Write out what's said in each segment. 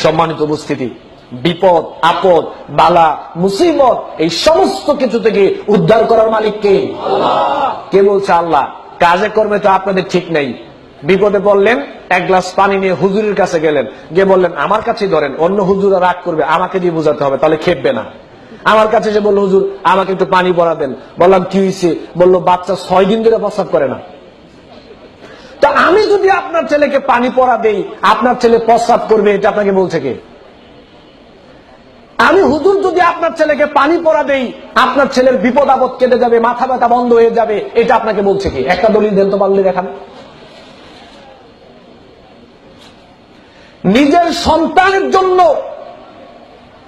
সম্মানিত উপস্থিতি, বিপদ আপদ বালা মুসিবত এই সমস্ত কিছু থেকে উদ্ধার করার মালিক কে? কে বলছে? আল্লাহ। কাজে কর্মে তো আপনাদের ঠিক নেই। বিপদে পড়লেন, এক গ্লাস পানি নিয়ে হুজুরের কাছে গেলেন, গিয়ে বললেন আমার কাছেই ধরেন, অন্য হুজুরা রাগ করবে, আমাকে দিয়ে বোঝাতে হবে, তাহলে খেপবে না। আমার কাছে এসে বললো হুজুর আমাকে একটু পানি পড়া দেন। বললাম কি হয়েছে? বললো বাচ্চা 6 দিন ধরে প্রস্রাব করে না। তা আমি যদি আপনার ছেলেকে পানি পড়া দেই, আপনার ছেলে প্রস্রাব করবে, এটা আপনাকে বলছে কে? আমি হুজুর যদি আপনার ছেলেকে পানি পড়া দেই, আপনার ছেলের বিপদ আপদ কেটে যাবে, মাথা ব্যথা বন্ধ হয়ে যাবে, এটা আপনাকে বলছে কি? একটা দলিল দেন তো পারলে দেখান। নিজের সন্তানের জন্য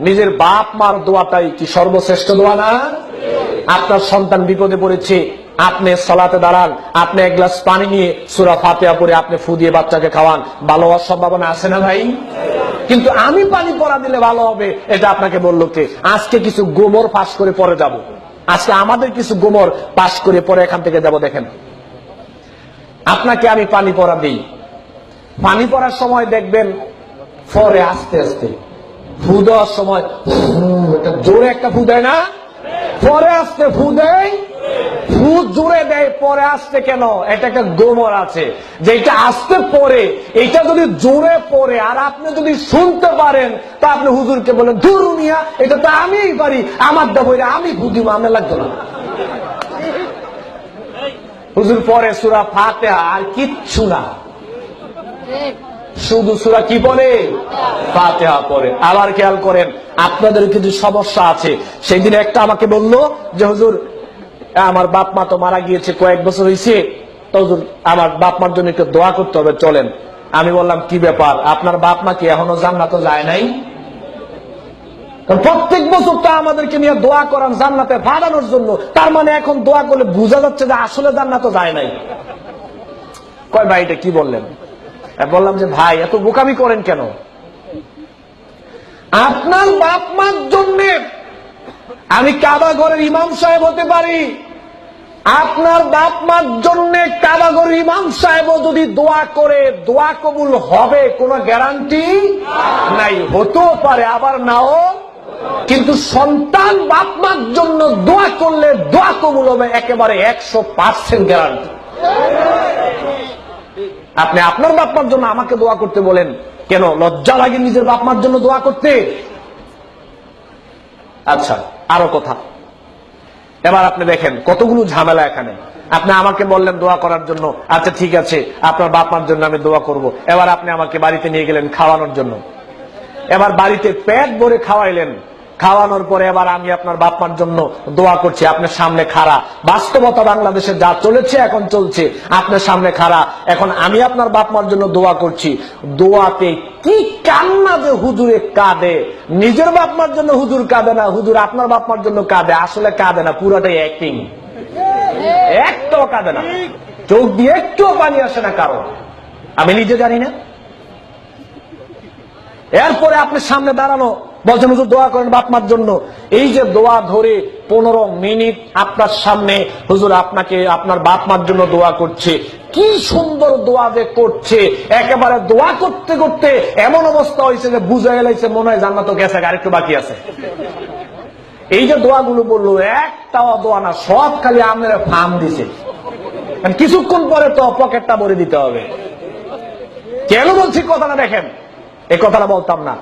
নিজের বাপ মার দোয়াটাই কি সর্বশ্রেষ্ঠ দোয়া না? আপনার সন্তান বিপদে পড়েছে, আপনি সালাতে দাঁড়ান, আপনি এক গ্লাস পানি নিয়ে সূরা ফাতিহা পড়ে আপনি ফু দিয়ে বাচ্চাকে খাওয়ান, ভালো হওয়ার সম্ভাবনা আছে না ভাই? কিন্তু আমি পানি পড়া দিলে ভালো হবে, এটা আপনাকে বললো কে? আজকে কিছু গোমর পাশ করে পরে যাব। আজকে আমাদের কিছু গোমর পাশ করে পরে এখান থেকে যাব। দেখেন, আপনাকে আমি পানি পড়া দিই, পানি পড়ার সময় দেখবেন পরে আস্তে আস্তে ফু দেওয়ার সময় জোরে একটা ফু দেয় না, পরে আসতে ফু দেয়, ফু জোরে দেয় পরে আসতে কেন? এটা একটা গোমর আছে, যেটা আসতে পরে, এটা যদি জোরে পড়ে আর আপনি যদি শুনতে পারেন, তা আপনি হুজুরকে বলেন ধুর মিয়া, এটা তো আমিই পারি, আমার দাবইরা আমি ফু দিব, আমার লাগতো না। হুজুর পরে সূরা ফাতিহা আর কিচ্ছু না, শুধু সূরা কি পড়ে? ফাতিহা পড়ে। আবার খেয়াল করেন, আপনাদের কিছু সমস্যা আছে। সেই দিন একটা আমাকে বললো যে হুজুর আমার বাপ মা তো মারা গিয়েছে, কয়েক বছর হয়েছে, তো হুজুর আমার বাপ মার জন্য একটু দোয়া করতে হবে, চলেন। আমি বললাম কি ব্যাপার, আপনার বাপ মা কি এখনো জান্নাতে যায় নাই? প্রত্যেক বছর তো আমাদেরকে নিয়ে দোয়া করান জান্নাতে পাঠানোর জন্য, তার মানে এখন দোয়া করলে বোঝা যাচ্ছে যে আসলে জান্নাতে যায় নাই। কয় ভাই এটা কি বললেন? বললাম যে ভাই এত বোকামি করেন কেন? আপনার বাপ মার জন্য আমি কাবা ঘরের ইমাম সাহেব হতে পারি, আপনার বাপ মার জন্য কাবা ঘরের ইমাম সাহেব যদি দোয়া করে দোয়া কবুল হবে কোনো গ্যারান্টি নাই। হতেও পারে আবার নাও, কিন্তু সন্তান বাপ মার জন্য দোয়া করলে দোয়া কবুল হবে একেবারে 100% গ্যারান্টি। আপনি আপনার বাপ মার জন্য আমাকে দোয়া করতে বলেন কেন? লজ্জা লাগে নিজের বাপ মার জন্য দোয়া করতে? আচ্ছা, আরো কথা, এবার আপনি দেখেন কতগুলো ঝামেলা এখানে। আপনি আমাকে বললেন দোয়া করার জন্য, আচ্ছা ঠিক আছে আপনার বাপ মার জন্য আমি দোয়া করব। এবার আপনি আমাকে বাড়িতে নিয়ে গেলেন খাওয়ানোর জন্য, এবার বাড়িতে পেট ভরে খাওয়াইলেন, খাওয়ানোর পরে এবার আমি আপনার বাপ মার জন্য দোয়া করছি, আপনার সামনে খাড়া। বাস্তবতা বাংলাদেশে যা চলেছে এখন চলছে, আপনার সামনে খাড়া, এখন আমি আপনার বাপ মার জন্য দোয়া করছি। দোয়াতে কি কান্না যে হুজুরে কাঁদে, নিজের বাপ মার জন্য হুজুর কাঁদে না, হুজুর আপনার বাপ মার জন্য কাঁদে। আসলে কাঁদে না, পুরোটাই অ্যাক্টিং, একটাও কাঁদে না, চোখ দিয়ে একটুও পানি আসে না কারণ আমি নিজে জানি না। এরপরে আপনি সামনে দাঁড়ানো বলছেন হুজুর দোয়া করেন বাপ মার জন্য। এই যে দোয়া ধরে 15 মিনিট আপনার সামনে হুজুর আপনাকে আপনার বাপ মার জন্য দোয়া করছে, কি সুন্দর দোয়া যে করছে, একেবারে দোয়া করতে করতে এমন অবস্থা হয়েছে যে বুঝা গেছে মনে হয় জান্নাত গেছে, আরেকটু বাকি আছে। এই যে দোয়াগুলো বললো একটাও দোয়া না, সব খালি আপনারা ফার্ম দিছে, কিছুক্ষণ পরে তো পকেটটা ভরে দিতে হবে। কেন বলছি কথাটা দেখেন, এই কথাটা বলতাম না।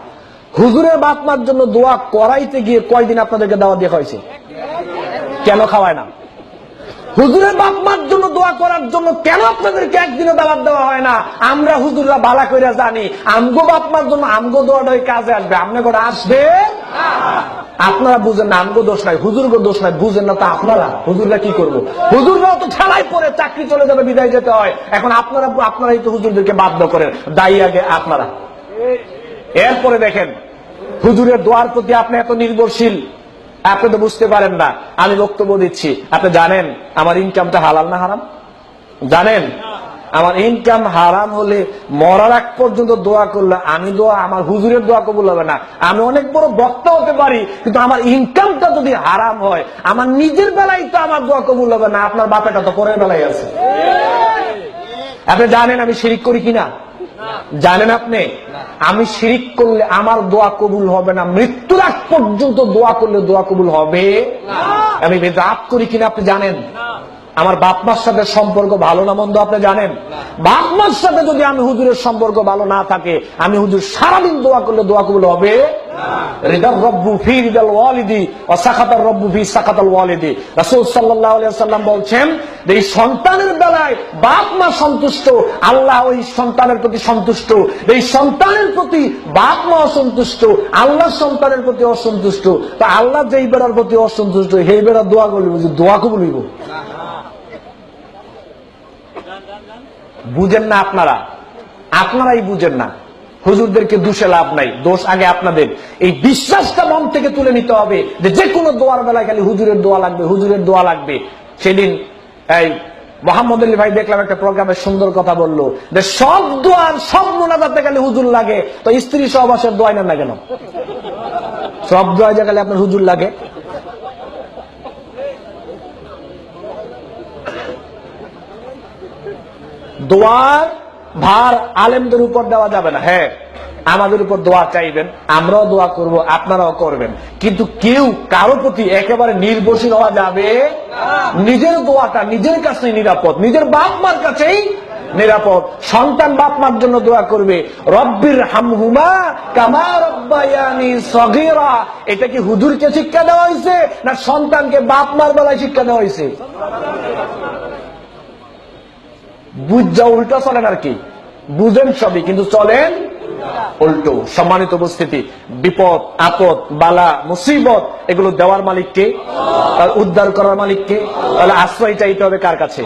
হুজুরের বাপ মার জন্য দোয়া করাইতে গিয়ে কয়দিন আপনাদেরকে দাওয়াত দেওয়া হয়েছে? কেন খাওয়ায় না? হুজুরের বাপ মার জন্য দোয়া করার জন্য কেন আপনাদেরকে একদিনও দাওয়াত দেওয়া হয় না? আমরা হুজুররা ভালো করে জানি আমগো বাপ মার জন্য আমগো দোয়াটাই কাজে আসবে, আপনি করে আসবে। আপনারা বুঝেন না, আমগো দোষ নাই, হুজুরগো দোষ নাই, বুঝেন না তো আপনারা। হুজুররা কি করবো? হুজুররাও তো ঠেলাই পরে চাকরি চলে যাবে, বিদায় যেতে হয়। এখন আপনারাই তো হুজুরদেরকে বাধ্য করেন, দায়ী আগে আপনারা। এরপরে দেখেন হুজুরের দোয়ার প্রতি আপনি এত নির্ভরশীল, আপনি তো বুঝতে পারেন না। আমি বক্তব্য দিচ্ছি, আপনি জানেন আমার ইনকামটা হালাল না হারাম? জানেন আমার ইনকাম হারাম হলে মরার আগ পর্যন্ত দোয়া করলে আমি দোয়া, আমার হুজুরের দোয়া কবুল হবে না। আমি অনেক বড় বক্তা হতে পারি, কিন্তু আমার ইনকামটা যদি হারাম হয়, আমার নিজের বেলায় তো আমার দোয়া কবুল হবে না, আপনার বাপেটা তো পরের বেলায় আছে। আপনি জানেন আমি শিরিক করি কিনা? জানেন আপনি? আমি শিরিক করলে আমার দোয়া কবুল হবে না, মৃত্যুর আগ পর্যন্ত দোয়া করলে দোয়া কবুল হবে। আমি বেদাত করি কিনা আপনি জানেন? আমার বাপ মার সাথে সম্পর্ক ভালো না মন্দ আপনি জানেন? বাপ মার সাথে যদি আমি হুজুরের সম্পর্ক ভালো না থাকে, আমি হুজুর সারাদিন দোয়া করলে দোয়া কবুল হবে? রিদার রব্বু ফি রিদাল ওয়ালিদি ওয়া সাখাতার রব্বু ফি সাখাতাল ওয়ালিদি। রাসূল সাল্লাল্লাহু আলাইহি ওয়াসাল্লাম বলছেন যে এই সন্তানের বেলায় বাপ মা সন্তুষ্ট, আল্লাহ ওই সন্তানের প্রতি সন্তুষ্ট। এই সন্তানের প্রতি বাপ মা অসন্তুষ্ট, আল্লাহ সন্তানের প্রতি অসন্তুষ্ট। তো আল্লাহ যেই বেড়ার প্রতি অসন্তুষ্ট, সেই বেড়া দোয়া করলে দোয়া কবুল হইব? বুঝেন না আপনারা, আপনারাই বুঝেন না। হুজুরদেরকে দোষে লাভ নাই, দোষ আগে আপনাদের। এই বিশ্বাসটা মন থেকে তুলে নিতে হবে যে কোনো দোয়ার বেলায় খালি হুজুরের দোয়া লাগবে, হুজুরের দোয়া লাগবে। সেদিন এই মোহাম্মদ আলী ভাই দেখলাম একটা প্রোগ্রামে সুন্দর কথা বললো যে সব দোয়ার সব মোনাজাতে খালি হুজুর লাগে, তো স্ত্রী সহবাসের দোয়া নেন না কেন? সব দোয়া যে খালি আপনার হুজুর লাগে। দোয়ার ভার আলেমদের উপর দেওয়া যাবে না। হ্যাঁ, আমাদের উপর দোয়া চাইবেন, আমরাও দোয়া করব, আপনারাও করবেন, কিন্তু কেউ কারো প্রতি একেবারে নির্ভরশীল হওয়া যাবে। নিজের দোয়াটা নিজের কাছেই নিরাপদ, নিজের বাপ মার কাছেই নিরাপদ। সন্তান বাপ মার জন্য দোয়া করবে, রব্বির হামহুমা কামা রব্বায়ানি সগীরা। এটা কি হুজুরকে শিক্ষা দেওয়া হয়েছে না সন্তানকে বাপ মার বেলায় শিক্ষা দেওয়া হয়েছে? বুঝা উল্টো চলেন আর কি, বুঝেন সবই কিন্তু চলেন উল্টো। সম্মানিত উপস্থিতি, বিপদ আপদ বালা মুসিবত এগুলো দেওয়ার মালিককে, উদ্ধার করার মালিককে। তাহলে আশ্রয় চাইতে হবে কার কাছে?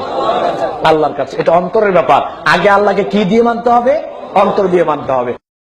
আল্লাহর কাছে। এটা অন্তরের ব্যাপার। আগে আল্লাহকে কি দিয়ে মানতে হবে? অন্তর দিয়ে মানতে হবে।